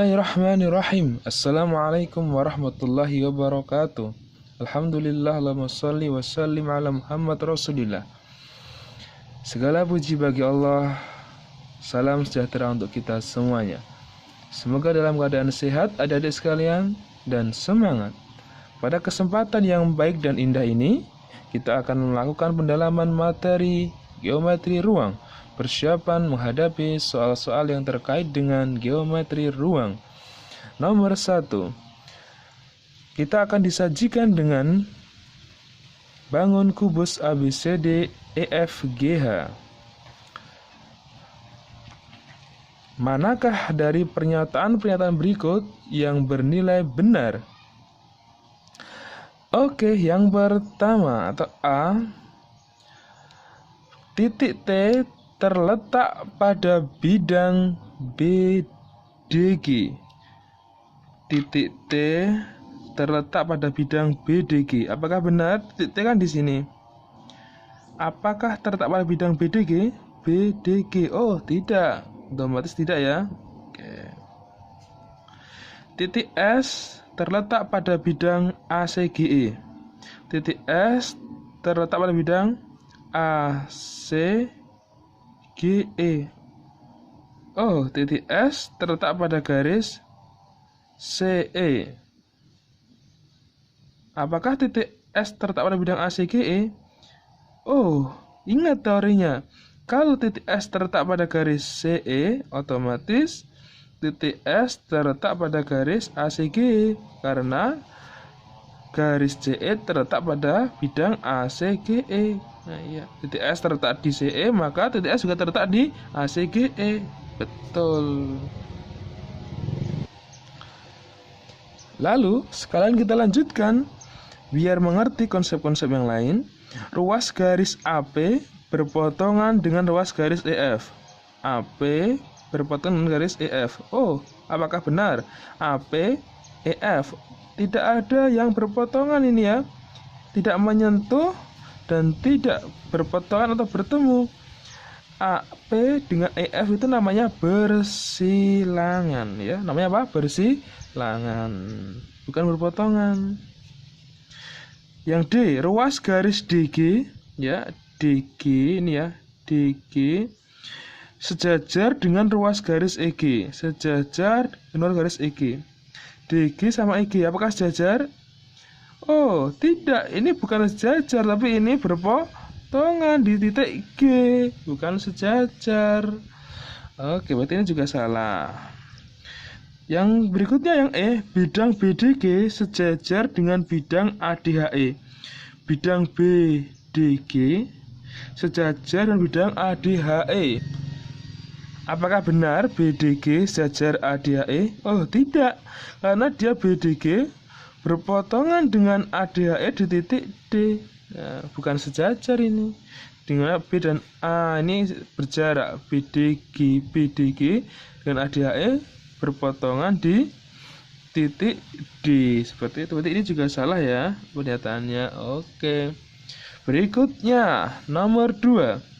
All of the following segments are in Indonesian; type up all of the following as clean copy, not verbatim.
Bismillahirrahmanirrahim. Assalamualaikum warahmatullahi wabarakatuh. Alhamdulillah, Allahumma sholli wa sallim ala Muhammad Rasulillah. Segala puji bagi Allah. Salam sejahtera untuk kita semuanya. Semoga dalam keadaan sehat adik-adik sekalian dan semangat. Pada kesempatan yang baik dan indah ini, kita akan melakukan pendalaman materi geometri ruang. Persiapan menghadapi soal-soal yang terkait dengan geometri ruang. Nomor 1, kita akan disajikan dengan bangun kubus ABCD EFGH. Manakah dari pernyataan-pernyataan berikut yang bernilai benar? Oke, yang pertama atau A, titik T terletak pada bidang BDG. Titik T terletak pada bidang BDG. Apakah benar? Titik T kan di sini. Apakah terletak pada bidang BDG? BDG. Oh, tidak. Otomatis tidak ya. Oke. Titik S terletak pada bidang ACGE. Titik S terletak pada bidang ACGE. Oh, titik S terletak pada garis CE. Apakah titik S terletak pada bidang ACGE? Oh, ingat teorinya. Kalau titik S terletak pada garis CE, otomatis titik S terletak pada garis ACGE karena garis CE terletak pada bidang ACGE. Nah, iya, titik S terletak di CE, maka titik S juga terletak di ACGE. Betul. Lalu, sekalian kita lanjutkan biar mengerti konsep-konsep yang lain. Ruas garis AP berpotongan dengan ruas garis EF. AP berpotongan dengan garis EF. Oh, apakah benar? AP, EF. Tidak ada yang berpotongan ini ya. Tidak menyentuh dan tidak berpotongan atau bertemu. AP dengan EF itu namanya bersilangan ya. Namanya apa? Bersilangan. Bukan berpotongan. Yang D, ruas garis DG ya. DG ini ya. DG sejajar dengan ruas garis EG. Sejajar dengan garis EG. DG sama EG apakah sejajar? Oh, tidak. Ini bukan sejajar, tapi ini berpotongan di titik G, bukan sejajar. Oke, berarti ini juga salah. Yang berikutnya yang E, bidang BDG sejajar dengan bidang ADHE. Bidang BDG sejajar dengan bidang ADHE. Apakah benar BDG sejajar ADHE? Oh, tidak. Karena dia BDG berpotongan dengan ADHE di titik D. Nah, bukan sejajar ini. Dengan B dan A ini berjarak. BDG dengan ADHE berpotongan di titik D. Seperti itu. Berarti ini juga salah ya pernyataannya. Oke. Berikutnya nomor 2.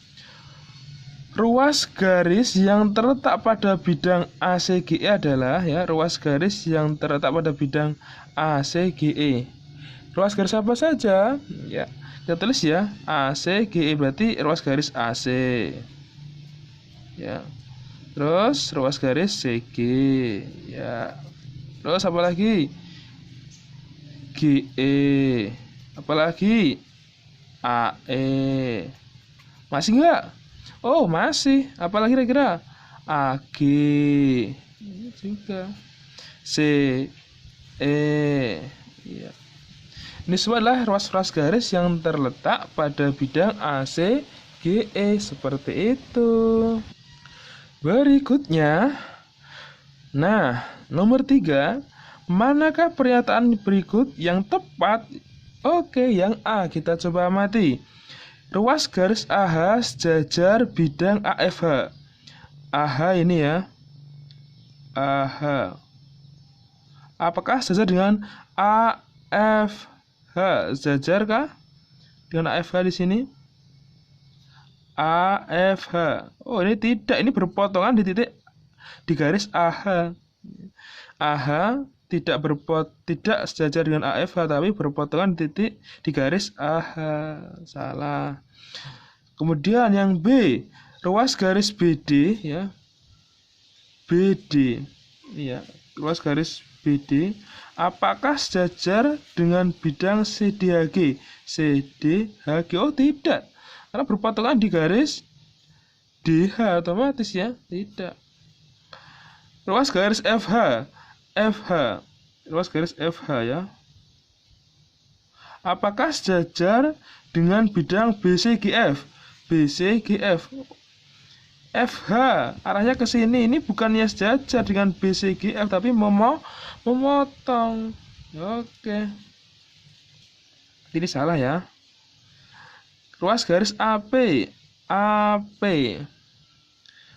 Ruas garis yang terletak pada bidang ACGE adalah ya, ruas garis yang terletak pada bidang ACGE. Ruas garis apa saja? Ya, kita tulis ya, ACGE berarti ruas garis AC. Ya. Terus ruas garis CG. Ya. Terus apa lagi? GE. Apalagi? AE. Masih enggak? Oh, masih. Apalagi kira-kira? AG. Ini juga. CE. Ya. Ini semua adalah ruas-ruas garis yang terletak pada bidang ACGE. Seperti itu. Berikutnya. Nah, nomor 3. Manakah pernyataan berikut yang tepat? Oke, yang A. Kita coba amati. Ruas garis AH sejajar bidang AFH. AH ini ya. AH. Apakah sejajar dengan AFH? Sejajarkah dengan AFH di sini? AFH. Oh, ini tidak. Ini berpotongan di titik di garis AH. AH tidak sejajar dengan AFH tapi berpotongan titik di garis AH. Salah. Kemudian yang B, ruas garis BD ya. BD ya, ruas garis BD apakah sejajar dengan bidang CDHG? CDHG oh tidak. Karena berpotongan di garis DH otomatis ya, tidak. Ruas garis FH. FH. Ruas garis FH ya. Apakah sejajar dengan bidang BCGF? BCGF. FH arahnya ke sini. Ini bukannya sejajar dengan BCGF tapi memotong. Oke. Ini salah ya. Ruas garis AP. AP.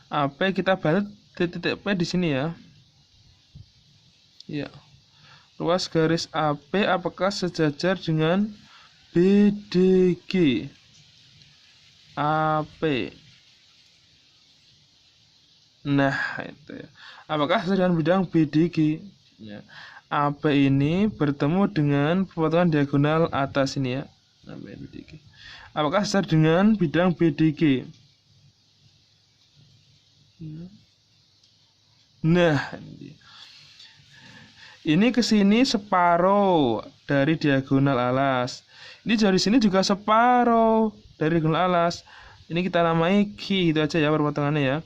AP kita balik titik P di sini ya. Ya. Ruas garis AP apakah sejajar dengan BDG? AP. Nah, itu ya. Apakah sejajar dengan bidang BDG? Ya. AP ini bertemu dengan pemotongan diagonal atas ini ya. BDG. Apakah sejajar dengan bidang BDG? Nah, ini ke sini separuh dari diagonal alas. Ini dari sini juga separuh dari diagonal alas. Ini kita namai Q, itu aja ya perpotongannya ya.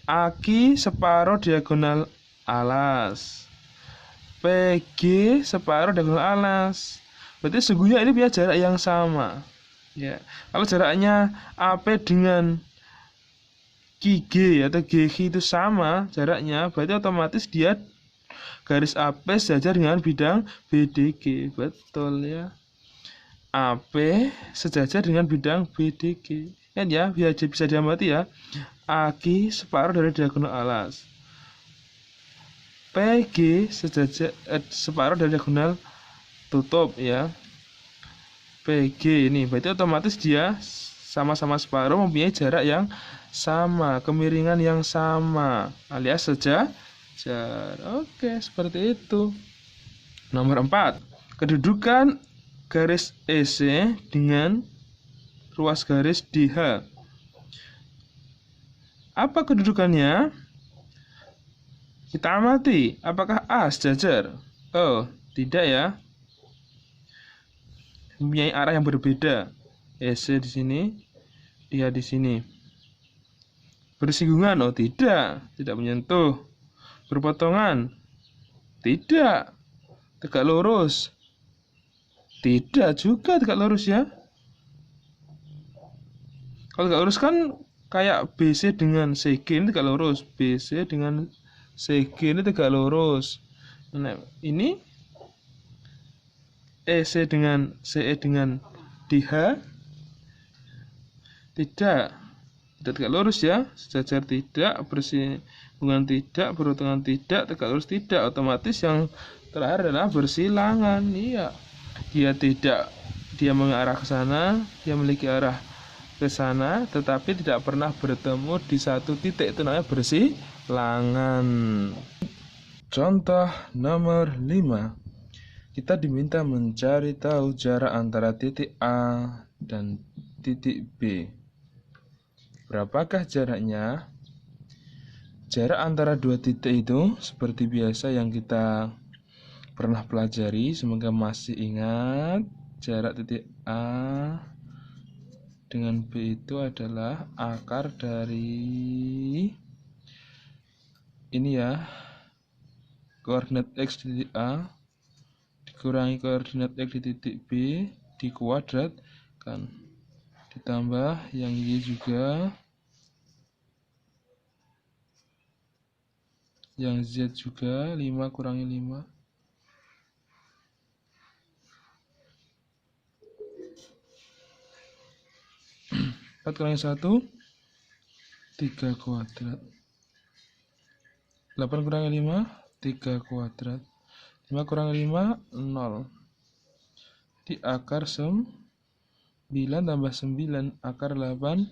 AQ separuh diagonal alas. PG separuh diagonal alas. Berarti sesungguhnya ini punya jarak yang sama. Ya. Kalau jaraknya AP dengan QG atau GG itu sama jaraknya, berarti otomatis dia garis AP sejajar dengan bidang BDG. Betul ya. AP sejajar dengan bidang BDG. Kan ya, bisa diamati ya. AQ separuh dari diagonal alas. PG sejajar separuh dari diagonal tutup ya. PG ini berarti otomatis dia sama-sama separuh mempunyai jarak yang sama, kemiringan yang sama, alias sejajar. Oke, seperti itu. Nomor 4. Kedudukan garis EC dengan ruas garis DH. Apa kedudukannya? Kita amati, apakah A sejajar? Oh, tidak ya. Mempunyai arah yang berbeda. EC di sini, DH di sini. Bersinggungan? Oh, tidak menyentuh. Berpotongan? Tidak. Tegak lurus? Tidak juga tegak lurus ya. Kalau tegak lurus kan kayak BC dengan CG ini tegak lurus. BC dengan CG ini tegak lurus. Nah, ini EC dengan CE dengan DH tidak tegak lurus ya, sejajar tidak, bersinggungan tidak, berurutan tidak, tegak lurus tidak. Otomatis yang terakhir adalah bersilangan. Iya, dia mengarah ke sana, dia memiliki arah ke sana, tetapi tidak pernah bertemu di satu titik. Itu namanya bersilangan. Contoh nomor 5. Kita diminta mencari tahu jarak antara titik A dan titik B. Berapakah jaraknya? Jarak antara dua titik itu seperti biasa yang kita pernah pelajari, semoga masih ingat. Jarak titik A dengan B itu adalah akar dari ini ya, koordinat X di titik A dikurangi koordinat X di titik B dikuadratkan, ditambah yang Y juga, yang Z juga, 5 kurangi 5, 4 kurangi 1, 3 kuadrat. 8 kurangi 5, 3 kuadrat. 5 kurangi 5, 0. Jadi akar 9 tambah 9, akar 18,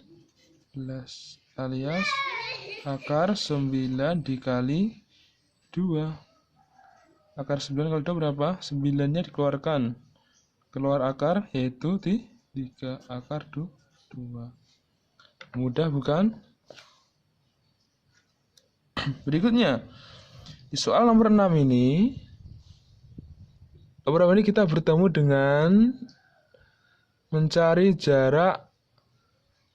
alias akar 9 dikali 2. Akar 9 kali 2 berapa? 9-nya dikeluarkan. Keluar akar yaitu 3 akar 2. Mudah bukan? Berikutnya, di soal nomor 6 ini, kita bertemu dengan mencari jarak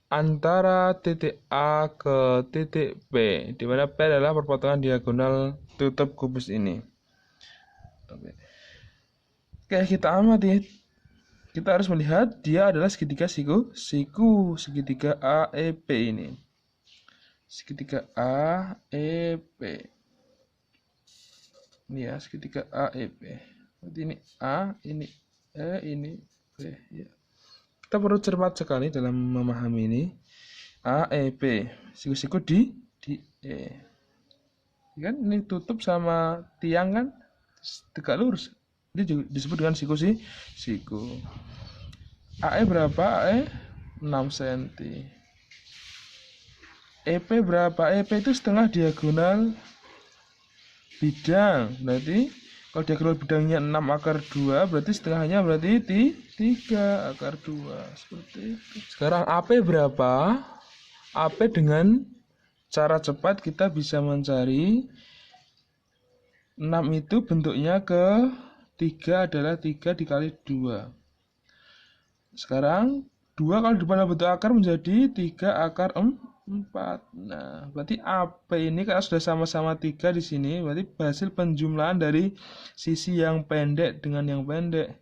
antara titik A ke titik P, di mana P adalah perpotongan diagonal tutup kubus ini. Oke, kita amati. Kita harus melihat dia adalah segitiga segitiga AEP ini. Segitiga AEP. Ini ya, segitiga AEP. Berarti ini A, ini E, ini B. Ya. Kita perlu cermat sekali dalam memahami ini. AEP, siku-siku di E. Kan ini tutup sama tiang kan tegak lurus. Ini disebut dengan siku. AE berapa? AE 6 cm. EP berapa? EP itu setengah diagonal bidang. Berarti kalau diagonal bidangnya 6 akar 2, berarti setengahnya berarti 3 akar 2. Seperti itu. Sekarang AP berapa? AP dengan cara cepat kita bisa mencari 6 itu bentuknya ke 3 adalah 3 dikali 2. Sekarang 2 kalau di dalam bentuk akar menjadi 3 akar 4. Nah, berarti AP ini kalau sudah sama-sama 3 di sini, berarti hasil penjumlahan dari sisi yang pendek dengan yang pendek.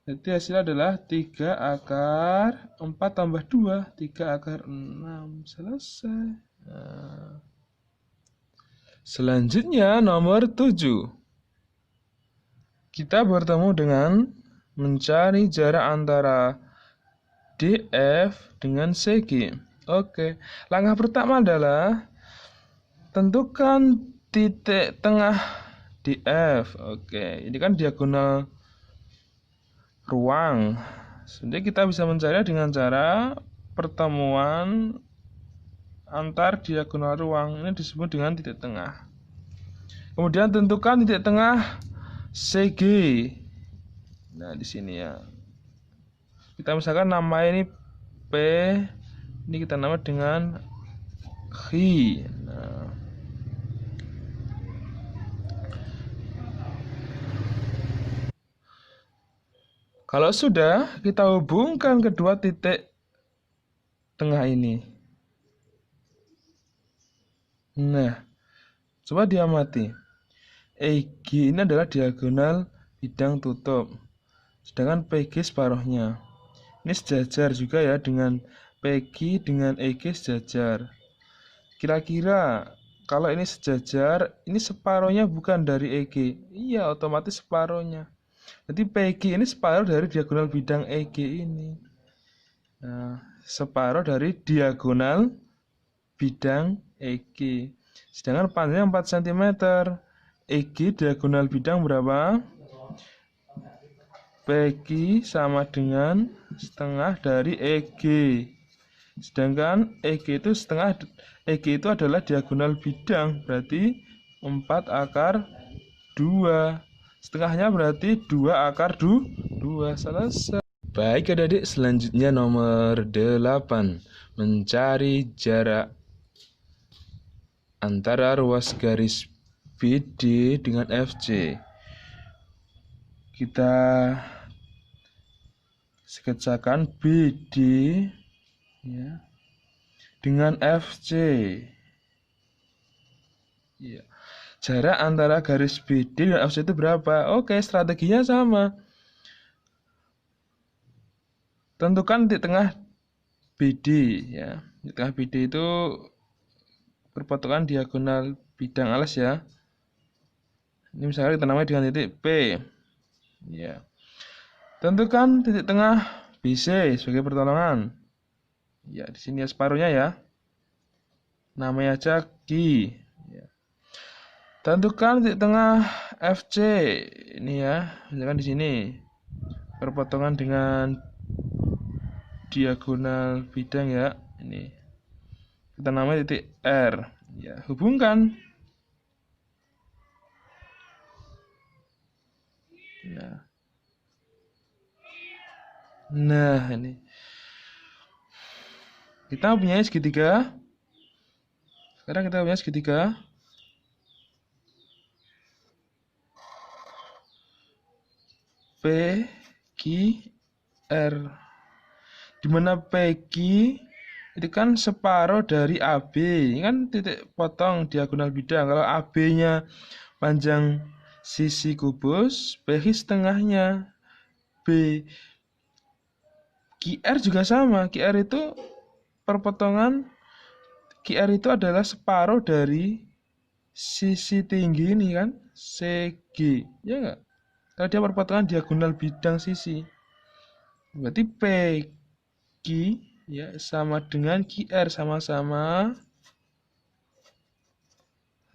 Jadi hasilnya adalah 3 akar 4 tambah 2, 3 akar 6. Selesai. Nah. Selanjutnya nomor 7. Kita bertemu dengan mencari jarak antara DF dengan CG. Oke, langkah pertama adalah tentukan titik tengah DF. Oke, ini kan diagonal ruang. Jadi kita bisa mencari dengan cara pertemuan antar diagonal ruang. Ini disebut dengan titik tengah. Kemudian tentukan titik tengah CG. Nah, di sini ya. Kita misalkan nama ini P, ini kita nama dengan H. Nah. Kalau sudah, kita hubungkan kedua titik tengah ini. Nah, coba diamati. EG ini adalah diagonal bidang tutup, sedangkan PG separuhnya. Ini sejajar juga ya dengan PG dengan EG sejajar. Kira-kira kalau ini sejajar, ini separuhnya bukan dari EG. Iya, otomatis separuhnya. Jadi PG ini separuh dari diagonal bidang EG ini. Nah, separuh dari diagonal bidang EG. Sedangkan panjangnya 4 cm. EG diagonal bidang berapa? PG sama dengan setengah dari EG. Sedangkan EG itu adalah diagonal bidang, berarti 4 akar 2. Setengahnya berarti 2 akar 2. Selesai. Baik adik-adik, selanjutnya nomor 8. Mencari jarak antara ruas garis BD dengan FC. Kita sketsakan BD ya, dengan FC. Ya. Jarak antara garis BD dan FC itu berapa? Oke, strateginya sama. Tentukan titik tengah BD ya. Titik tengah BD itu perpotongan diagonal bidang alas ya. Ini misalnya kita namai dengan titik P. Ya. Tentukan titik tengah BC sebagai pertolongan. Ya, di sini ya separuhnya ya. Namanya aja Q. Ya. Tentukan titik tengah FC. Ini ya, misalkan di sini. Perpotongan dengan diagonal bidang ya. Ini. Kita namai titik R. Ya, hubungkan Nah, ini kita punya segitiga. Sekarang kita punya segitiga. PQ R, dimana PQ itu kan separuh dari AB. Ini kan titik potong diagonal bidang. Kalau AB-nya panjang sisi kubus, PQ setengahnya. B QR juga sama. QR itu perpotongan, QR itu adalah separuh dari sisi tinggi ini kan, CG, ya enggak? Kalau dia perpotongan diagonal bidang sisi, berarti PQ ya sama dengan QR, sama-sama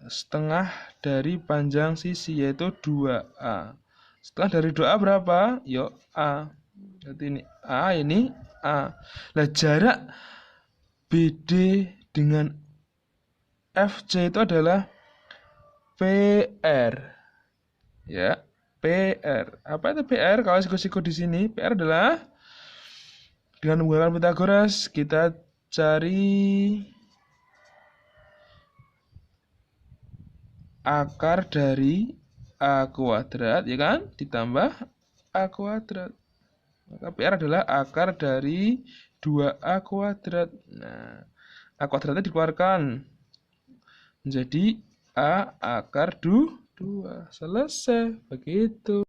setengah dari panjang sisi, yaitu 2A. Setengah dari 2A berapa? Yuk, A. Berarti ini A, ini A. Nah, jarak BD dengan FC itu adalah PR. Ya, PR. Apa itu PR? Kalau siku-siku di sini, PR adalah dengan menggunakan Pythagoras kita cari akar dari A kuadrat, ya kan? Ditambah A kuadrat. Maka PR adalah akar dari 2A kuadrat. Nah, A kuadratnya dikeluarkan menjadi A akar 2. Selesai. Begitu.